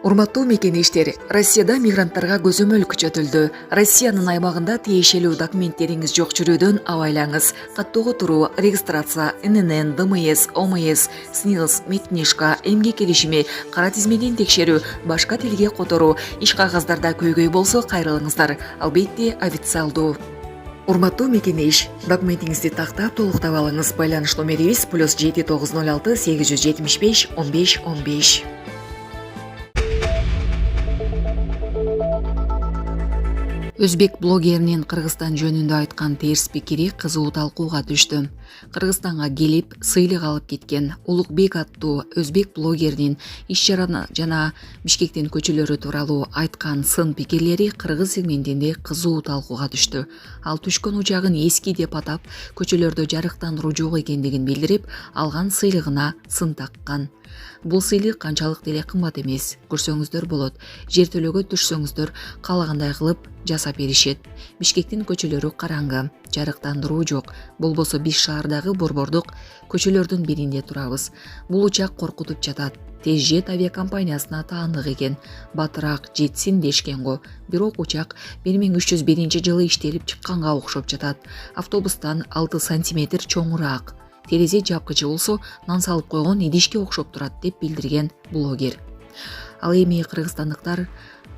Урматтуу мекенештер, Россияда мигранттарга көзөмөл күчөтүлдү. Россиянын аймагында тиешелүү документтериңиз жок жүрүүдөн абайлаңыз. Каттоого туруу, регистрация, ННН, ДМС, ОМС, СНИЛС, медкнижка, эмгек келишими, кара тизмеден текшерүү, башка тилге которуу, иш кагаздарда көйгөй болсо кайрылыңыздар. Албетте официалдуу. Урматтуу мекенеш, документиңизди тактап толуктап алыңыз. Байланыш номерибиз +7 906 875 15 15. Өзбек блогеринин Кыргызстан жөнүндө айткан терс пикири кызуу талкууга түштү. Кыргызстанга келип, сыйлык алып кеткен Улукбек аттуу өзбек блогеринин иш-чара жана Бишкектин көчөлөрү тууралуу айткан сын пикирлери кыргыз сегментинде кызуу талкууга түштү. Ал түшкөн учагын эски деп атап, көчөлөрдө жарыктандыруу жок экендигин билдирип, алган сыйлыгына сын таккан. Бул сыйлык канчалык деле кымбат эмес. Көрсөңүздөр болот. Жертөлөгө түшсөңүздөр каалагандай кылып жасап беришет. Бишкектин көчөлөрү караңгы, жарыктандыруу жок. Болбосо биз шаардагы борбордук көчөлөрдүн биринде турабыз. Бул учак коркутуп жатат. Тез жет авиакомпаниясына таандык экен. Батыраак жетсин дешкен го. Бирок учак 1301-жылы иштелип чыкканга окшоп жатат. Автобустан 6 сантиметр чоңураак. Терезе жапкычы болсо, нан салып койгон идишке окшоп турат деп билдирген блогер. Ал эми кыргызстандыктар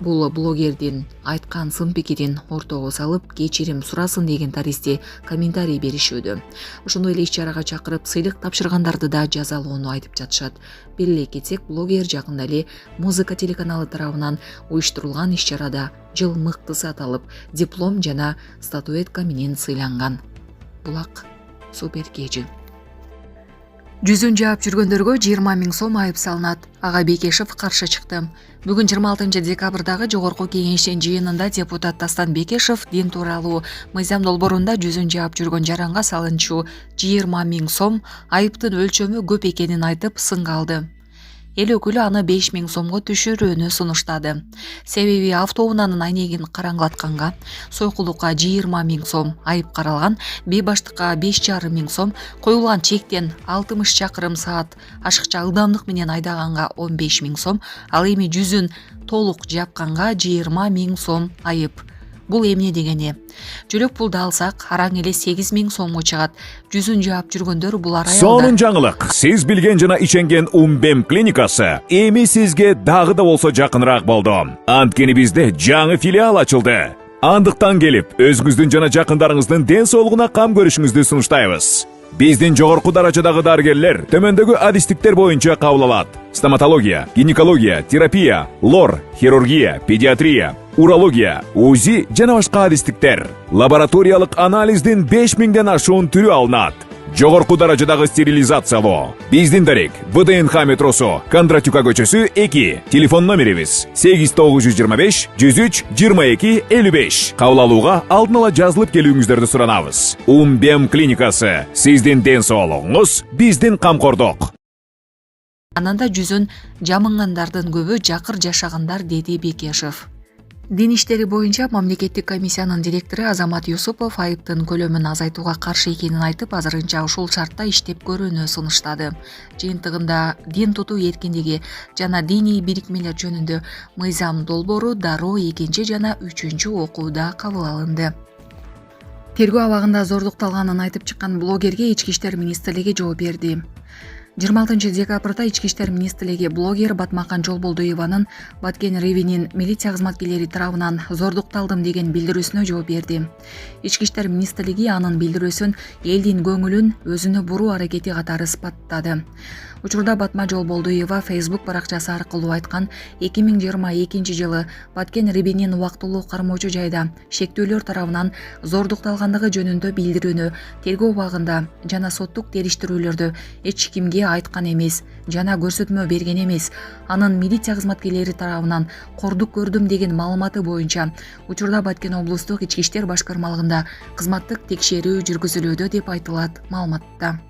бул блогердин айткан сын пикирин ортого салып, кечирим сурасын деген таристи комментарий беришүүдө. Ошондой эле иш-чарага чакырып, сыйлык тапшыргандарды да жазалоону айтып жатышат. Беле кетсек, блогер жакында эле музыка телеканалы тарабынан уюштурулган иш-чарада жыл мыктысы аталып, диплом жана статуэтка менен сыйланган. Булак супер кежи. Жүзүн жаап жүргөндөргө 20 000 сом айып салынат. Ага Бекешев каршы чыкты. Бүгүн 26 декабрдагы жогорку кеңештин жыйынында депутат Дастан Бекешев дин тууралуу мыйзам долбоорунда жүзүн жаап жүргөн жаранга салынчу 20 000 сом айыптын өлчөмү көп экенин айтып сынга алды. Эл өкүлү аны 5 000 сомго түшүрүүнү сунуштады. Себеби автоунаанын айнегин караңгылатканга, сойкулукка 20 000 сом айып каралган, бейбаштыкка 5,5 000 сом, коюлган чектен 60 чакырым саат ашыкча ылдамдык менен айдаганга 15 000 сом, ал эми жүзүн толук жапканга 20 000 сом айып. Бул эмне дегени? Жөлөк пулду алсак, араң эле 8 000 сомго чыгат. Жүзүн жаап жүргөндөр булар аялдар. Сонун жаңылык. Сиз билген жана ишенген Умбем клиникасы эми сизге дагы да болсо жакыныраак болду. Анткени бизде жаңы филиал ачылды. Андыктан келип, өзүңүздүн жана жакындарыңыздын ден соолугуна кам көрүшүңүздү сунуштайбыз. Биздин жогорку даражадагы дарыгерлер төмөндөгү адистиктер боюнча кабыл алат. Стоматология, гинекология, терапия, лор, хирургия, педиатрия, урология, УЗИ жана башка адистиктер. Лабораториялык анализдин 5000ден ашуун түрү алынат. Жогорку даражадагы стерилизациялоо. Биздин дарек ВДНХ метросу, Кондратюка көчөсү 2. Телефон номерибиз 8925 103 22 55. Кабыл алууга алдын ала жазылып келүүңүздөрдү суранабыз. Умбем клиникасы. Сиздин ден соолугуңуз биздин камкордук. Ананда жүзүн жамынгандардын көбү жакыр жашагандар, деди Бекешев. Дин иштери боюнча мамлекеттик комиссиянын директору Азамат Юсупов айыптын көлөмүн азайтууга каршы экенин айтып, азырынча ушул шартта иштеп көрүүнү сунуштады. Жыйынтыгында дин тутуу эркиндиги жана диний бирикмелер жөнүндө мыйзам долбоору дароо 2 жана 3 окууда кабыл алынды. Тергөө абагында зордукталганын айтып чыккан блогерге Ички иштер министрлиги жооп берди. 26 декабрда Ички иштер министрлиги блогер Батмакан Жолболдуеванын Баткен Ревинин милиция кызматкерлери тарабынан зордукталдым деген билдирүүсүнө жооп берди. Ички иштер министрлиги анын билдирүүсүн элдин көңүлүн өзүнө буруу аракети катары сыпаттады. Учурда Батма Жолболдуева Facebook баракчасы аркылуу айткан 2022 жылы Баткен Ревинин убактылуу кармоочу жайда шектүүлөр тарабынан зордукталгандыгы жөнүндө билдирүүнү тергөө убагында жана соттук териштирүүлөрдө эч кимге айткан эмес жана көрсөтмө берген эмес. Анын милиция кызматкерлери тарабынан кордук көрдүм деген маалыматы боюнча учурда Баткен облустук ички иштер башкармалыгында кызматтык текшерүү жүргүзүлүүдө деп айтылат маалыматта.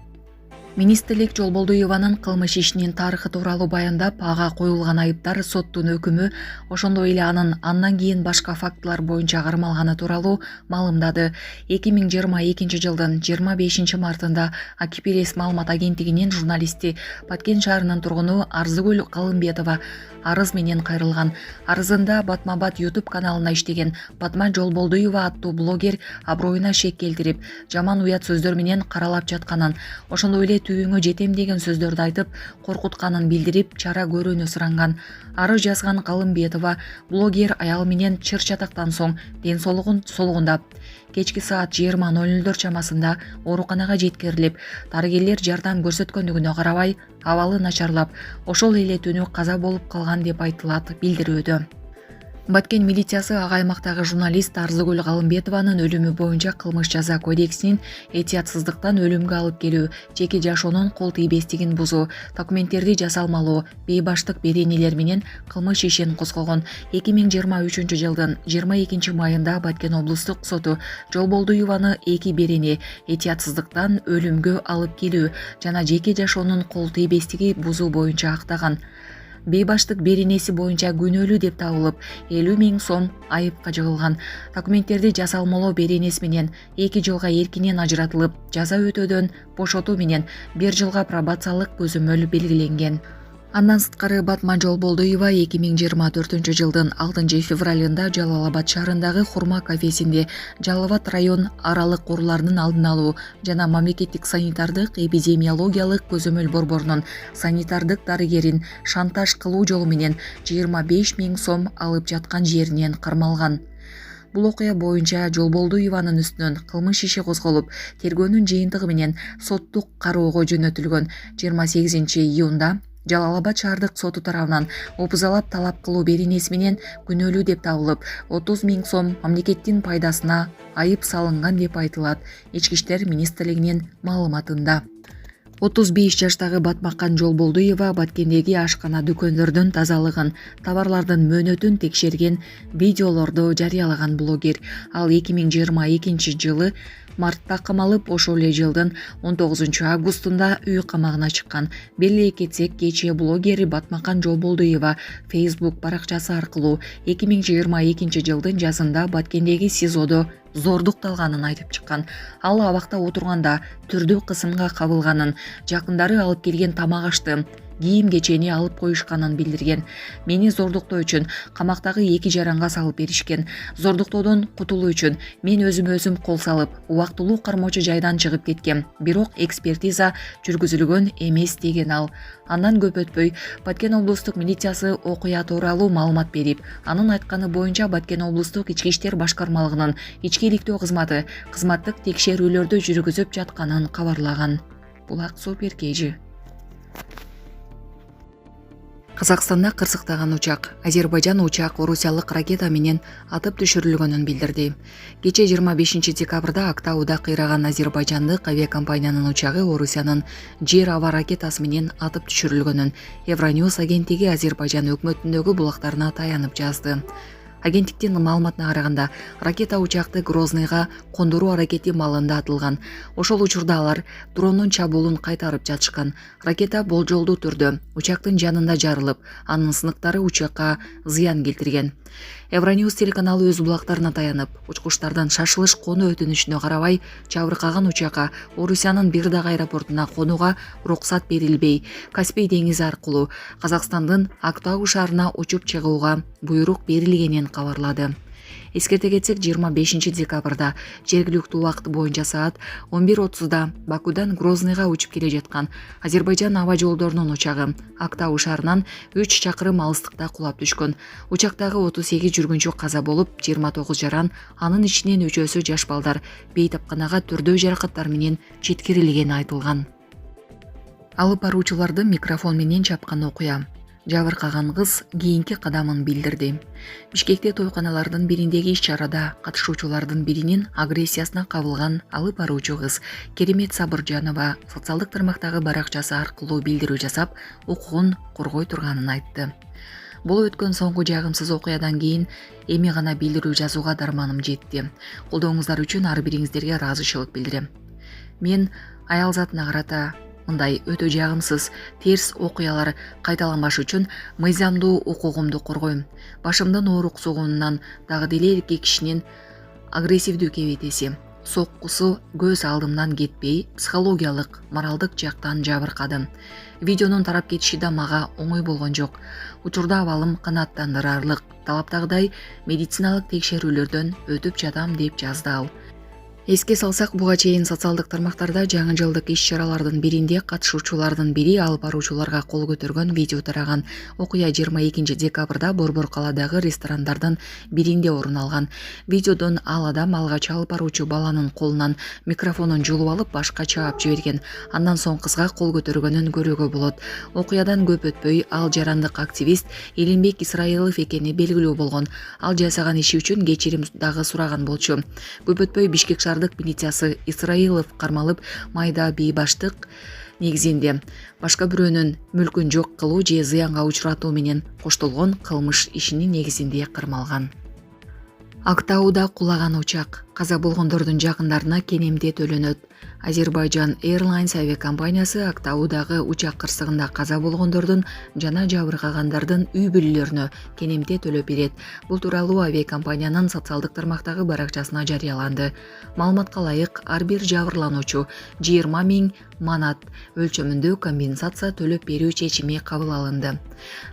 Министрлик Жолболдуеванын кылмыш ишинин тарыхы тууралуу баяндап, ага коюлган айыптар, соттун өкүмү, ошондой эле андан кийин башка фактылар боюнча кармалганы тууралуу маалымдады. 2022 жылдын 25 мартында Акипресс маалымат агенттигинин журналисти, Баткен шаарынын тургуну Арзыгүл Калымбетова арыз менен кайрылган. Арызында Батма-Бат YouTube каналына иштеген Батма Жолболдуева аттуу блогер аброюна шек келтирип, жаман уят сөздөр менен каралап жатканын, ошондой эле түбүңө жетем деген сөздөрдү айтып, коркутканын билдирип, чара көрүүнү суранган. Арыз жазган Калымбетова блогер аял менен чыр чатактан соң ден соолугун солугундап, кечки саат 20:00 чамасында ооруканага жеткирилип, дарыгерлер жардам көрсөткөндүгүнө карабай, абалы начарлап, ошол эле түнү каза болуп калган деп айтылат билдирүүдө. Баткен милициясы ага аймактагы журналист Арзыгүл Калымбетованын өлүмү боюнча кылмыш жаза кодексинин этиятсыздыктан өлүмгө алып келүү, жеке жашоонун кол тийбестигин бузуу, документтерди жасалмалоо, бейбаштык беренелер менен кылмыш ишин козгогон. 2023 жылдын 22 майында Баткен облустук соту Жолболдуеваны 2 берене этиятсыздыктан өлүмгө алып келүү жана жеке жашоонун кол тийбестиги бузуу боюнча актаган. Бейбаштык беренеси боюнча күнөөлүү деп табылып, 50 000 сом айыпка жыгылган. Документтерди жасалмалоо беренеси менен 2 жылга эркинен ажыратылып, жаза өтөөдөн бошотуу менен 1 жылга пробациялык көзөмөл белгиленген. Андан сырткары Батма Жолболдуева 2024 жылдын 6 февралында Жалал-Абад шаарындагы Хурма кафесинде Жалал-Абад район аралык оорулардын алдын алуу жана мамлекеттик санитардык эпидемиологиялык көзөмөл борборунун санитардык дарыгерин шантаж кылуу жолу менен 25 000 сом алып жаткан жеринен кармалган. Бул окуя боюнча Жолболдуеванын үстүнөн кылмыш иши козголуп, тергөөнүн жыйынтыгы менен соттук кароого жөнөтүлгөн. 28 июнда Жалал-Абад шаардык соту тарабынан опузалап талап кылуу беренеси менен күнөөлүү деп табылып, 30 000 сом мамлекеттин пайдасына айып салынган деп айтылат Ички иштер министрлигинин маалыматында. 35 жаштагы Батмакан Жолболдуева Баткендеги ашкана дүкөндөрдүн тазалыгын, товарлардын мөөнөтүн текшерген видеолорду жарыялаган блогер. Ал 2022 жылы мартта камалып, ошол эле жылдын 19 августунда үй камагына чыккан. Беле кетсек, кечээ блогер Батмакан Жолболдуева Facebook баракчасы аркылуу 2022 жылдын жазында Баткендеги СИЗОдо зордукталганын айтып чыккан. Ал абакта отурганда түрдүү кысымга кабылганын, жакындары алып келген тамак ашты, кийим кечени алып коюшканын билдирген. Мени зордуктоо үчүн камактагы 2 жаранга салып беришкен. Зордуктоодон кутулуу үчүн мен өзүм кол салып, убактылуу кармоочу жайдан чыгып кеткем. Бирок экспертиза жүргүзүлгөн эмес деген ал. Андан көп өтпөй Баткен облустук милициясы окуя тууралуу маалымат берип, анын айтканы боюнча Баткен облустук ички иштер башкармалыгынын ички иликтөө кызматы кызматтык текшерүүлөрдү жүргүзүп жатканын кабарлаган. Булак Супер KG. Казакстанда кырсыктаган учак. Азербайжан учак орусиялык ракета менен атып түшүрүлгөнүн билдирди. Кече 25 декабрда Актауда кыйраган азербайжандык авиакомпаниянын учагы Орусиянын жер аба ракетасы менен атып түшүрүлгөнүн Евроньюз агенттиги Азербайжан өкмөтүндөгү булактарына таянып жазды. Агенттиктин маалыматына караганда, ракета учакты Грозныйга кондуруу аракети маалында атылган. Ошол учурда алар дрондун чабуулун кайтарып жатышкан. Ракета болжолдуу түрдө учактын жанында жарылып, анын сыныктары учакка зыян келтирген. Евроньюз телеканалы өз булактарына таянып, учкучтардан шашылыш конуу өтүнүшүнө карабай, жабыркаган учакка Орусиянын Бирдаг аэропортуна конууга уруксат берилбей, Каспий деңизи аркылуу Казакстандын Актау шаарына учуп чыгууга буйрук берилгенин кабарлады. Эскерте кетсек, 25 декабрда жергиликтүү убакыт боюнча саат 11:30да Бакудан Грозныйга учуп келе жаткан Азербайжан аба жолдорунун учагы Актау шаарынан 3 чакырым алыстыкта кулап түшкөн. Учактагы 38 жүргүнчү каза болуп, 29 жаран, анын ичинен 3-өсү жаш балдар бейтапканага түрдүү жаракаттар менен жеткирилгени айтылган. Алып баруучуларды микрофон менен чапкан окуя. Жабыркаган кыз кийинки кадамын билдирди. Бишкекте тойканалардын бириндеги иш-чарада катышуучулардын биринин агрессиясына кабылган алып баруучу кыз Керемет Сабыржанова социалдык тармактагы баракчасы аркылуу билдирүү жасап, укугун коргой турганын айтты. Бул өткөн соңку жагымсыз окуядан кийин эми гана билдирүү жазууга дарманым жетти. Колдооңуздар үчүн ар бириңиздерге ыраазычылык билдирем. Мен аял затына карата мындай өтө жагымсыз терс окуялар кайталанбаш үчүн мыйзамдуу укугумду коргойм. Башымдын оорук сугунунан дагы деле эркек кишинин агрессивдүү кебетеси, соккусу көз алдымдан кетпей, психологиялык, моралдык жактан жабыркадым. Видеонун тарап кетиши да мага оңой болгон жок. Учурда абалым канааттандырарлык, талаптагыдай медициналык текшерүүлөрдөн өтүп жатам деп жазды ал. Эске салсак, буга чейин социалдык тармактарда жаңы жылдык иш-чаралардын биринде катышуучулардын бири алып баруучуларга кол көтөргөн видео тараган. Окуя 22 декабрда Борбор калаадагы ресторандардын биринде орун алган. Видеодон ал адам алгач алып баруучу баланын колунан микрофонун жулуп алып башка чаап жиберген. Андан соң кызга кол көтөргөнүн көрүүгө болот. Окуядан көп өтпөй ал жарандык активист Элимбек Исраилов экени белгилүү болгон. Ал жасаган иши үчүн кечирим дагы сураган болчу. Көп өтпөй Бишкек шаардык милициясы Исраилов кармалып, майда бейбаштык негизинде башка бирөөнүн мүлкүн жок кылуу же зыянга учуратуу менен коштолгон кылмыш ишинин негизинде кармалган. Актауда кулаган учак. Каза болгондордун жакындарына кенемде төлөнөт. Азербайджан Airlines авиакомпаниясы Актаудагы учак кырсыгында каза болгондордун жана жабыркагандардын үй бүлөлөрүнө кенемде төлөп берет. Бул тууралуу авиакомпаниянын социалдык тармактагы баракчасына жарыяланды. Маалыматка ылайык, ар бир жабырлануучу 20 000 манат өлчөмүндө компенсация төлөп берүү чечими кабыл алынды.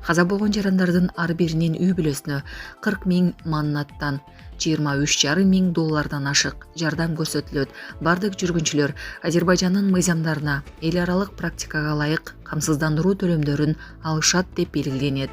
Каза болгон жарандардын ар биринин үй бүлөсүнө 40 000 манаттан $23,5 миң ашык жардам көрсөтүлөт. Бардык жүргүнчүлөр Азербайжандын мыйзамдарына, эл аралык практикага ылайык камсыздандыруу төлөмдөрүн алышат деп белгиленет.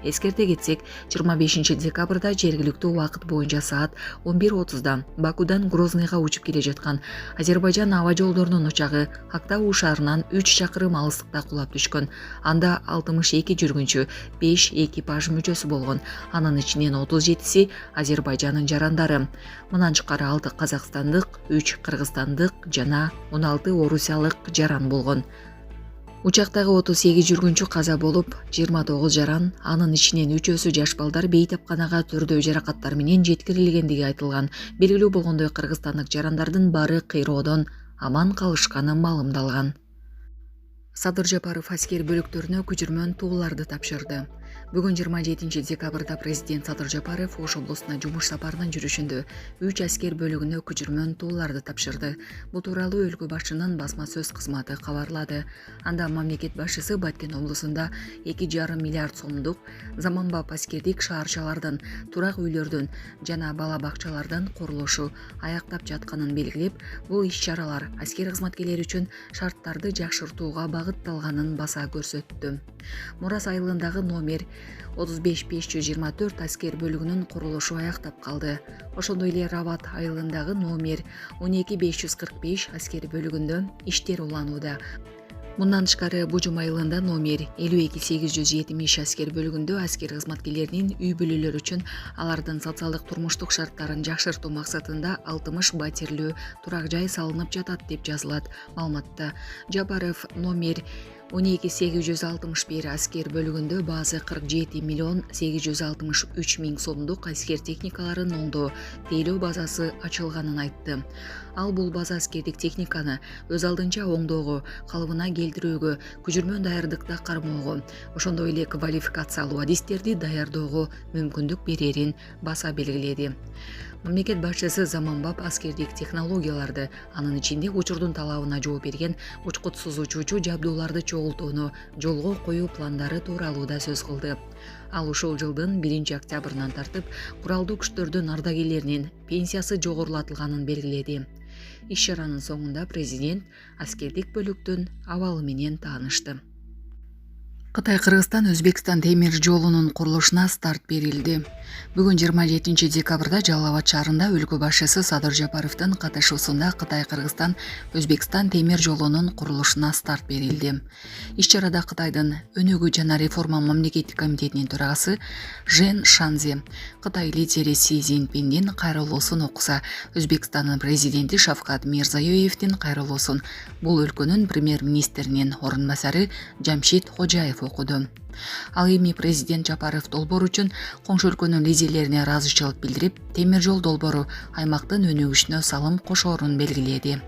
Эскерте кетсек, 25 декабрда жергиликтүү убакыт боюнча саат 11:30 Бакудан Грозныйга учуп келе жаткан Азербайжан аба жолдорунун учагы Актау шаарынан 3 чакырым алыстыкта кулап түшкөн. Анда 62 жүргүнчү, 5 экипаж мүчөсү болгон. Анын ичинен 37си Азербайжандын жарандары. Мындан тышкары 6 казакстандык, 3 кыргызстандык жана 16 орусиялык жаран болгон. Учактагы 38 жүргүнчү каза болуп, 29 жаран, анын ичинен 3-өсү жаш балдар бейтапканага түрдүү жаракаттар менен жеткирилгендиги айтылган. Белгилүү болгондой, кыргызстандык жарандардын баары кыйроодон аман калышканы маалымдалган. Садыр Жапаров аскер бөлүктөрүнө көчүрмөн тууларды тапшырды. Бүгүн 27 декабрда президент Садыр Жапаров Ош облусуна жумуш сапарынын жүрүшүндө 3 аскер бөлүгүнө көчүрмөн тууларды тапшырды. Бул тууралуу өлкө башчынын басма сөз кызматы кабарлады. Анда мамлекет башчысы Баткен облусунда 2,5 миллиард сомдук заманбап аскердик шаарчалардын, турак үйлөрдүн жана бала бакчалардын курулушу аяктап жатканын белгилеп, бул иш-чаралар аскер кызматкерлери үчүн шарттарды жакшыртууга багытталганын баса көрсөттү. Мурас айылындагы номер 35524 аскер бөлүгүнүн курулушу аяктап калды. Ошондой эле Рават айылындагы номер 12545 аскер бөлүгүндө иштер уланууда. Мындан тышкары Бужум айылында номер 52870 аскер бөлүгүндө аскер кызматкерлеринин үй бүлөлөрү үчүн алардын социалдык турмуштук шарттарын жакшыртуу максатында 60 батирлүү турак жай салынып жатат деп жазылат маалыматта. Жапаров номер 12861 аскер бөлүгүндө баазы 47,863,000 сомдук аскер техникаларын оңдоо, тейлөө базасы ачылганын айтты. Ал бул база аскердик техниканы өз алдынча оңдоого, калыбына келтирүүгө, көчүрмөн даярдыкта кармоого, ошондой эле квалификациялуу адистерди даярдоого мүмкүндүк берерин баса белгиледи. Мамлекет башчысы заманбап аскердик технологияларды, анын ичинде учурдун талабына жооп берген учкутсуз учуучу жабдууларды чогултууну жолго коюу пландары тууралуу да сөз кылды. Ал ушул жылдын 1 октябрынан тартып куралдуу күчтөрдүн ардагерлеринин пенсиясы жогорулатылганын белгиледи. Иш-чаранын соңунда президент аскердик бөлүктүн абалы менен таанышты. Кытай-Кыргызстан Өзбекстан темир жолунун курулушуна старт берилди. Бүгүн 27 декабрда Жалал Абад шаарында өлкө башчысы Садыр Жапаровдун катышуусунда Кытай-Кыргызстан Өзбекстан темир жолунун курулушуна старт берилди. Иш-чарада Кытайдын өнүгүү жана реформа мамлекеттик комитетинин төрагасы Жен Шанзи, Кытай лидери Си Цзиньпиндин кайрылуусун окуса, Өзбекстандын президенти Шавкат Мирзиёевдин кайрылуусун бул өлкөнүн премьер-министринин орун басары Жамшид Хожаев окуду. Ал эми президент Жапаров долбоор үчүн коңшу өлкөнүн лидерлерине ыраазычылык билдирип, темир жол долбоору аймактын өнүгүшүнө салым кошоорун белгиледи.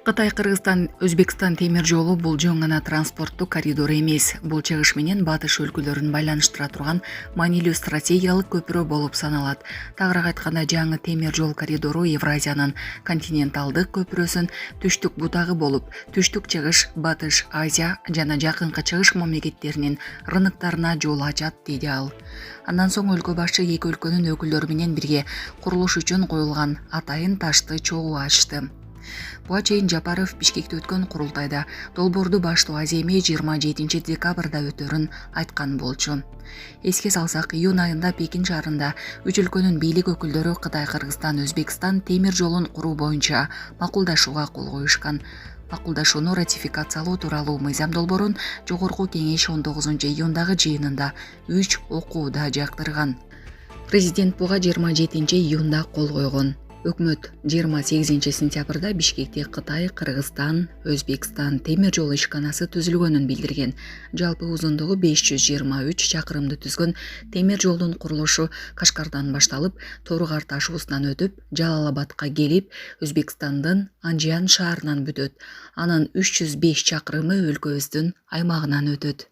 Кытай-Кыргызстан Өзбекстан темир жолу бул жөн гана транспорттук коридор эмес, бул чыгыш менен батыш өлкөлөрүн байланыштыра турган маанилүү стратегиялык көпүрө болуп саналат. Тагыраак айтканда, жаңы темир жол коридору Евразиянын континенталдык көпүрөсүн түштүк бутагы болуп, түштүк чыгыш, батыш Азия жана жакынкы чыгыш мамлекеттеринин рыноктарына жол ачат, деди ал. Андан соң өлкө башчы эки өлкөнүн өкүлдөрү менен бирге курулуш үчүн коюлган атайын ташты чогуу ачты. Буга чейин Жапаров Бишкекте өткөн курултайда долбоорду баштоо аземи 27 декабрда өтөрүн айткан болчу. Эске салсак, июнь айында Пекин шаарында үч өлкөнүн бийлик өкүлдөрү Кытай, Кыргызстан, Өзбекстан темир жолун куруу боюнча макулдашууга кол коюшкан. Макулдашууну ратификациялоо тууралуу мыйзам долбоорун Жогорку Кеңеш 19 июндагы жыйынында 3 окууда жактырган. Президент буга 27 июнда кол койгон. Өкмөт 28 сентябрда Бишкекте Кытай, Кыргызстан, Өзбекстан темир жол ишканасы түзүлгөнүн билдирген. Жалпы узундугу 523 чакырымды түзгөн темир жолдун курулушу Кашкардан башталып, Торугар ташуусунан өтүп, Жалал-Абадка келип, Өзбекстандын Анжиан шаарынан бүтөт. Анын 305 чакырымы өлкөбүздүн аймагынан өтөт.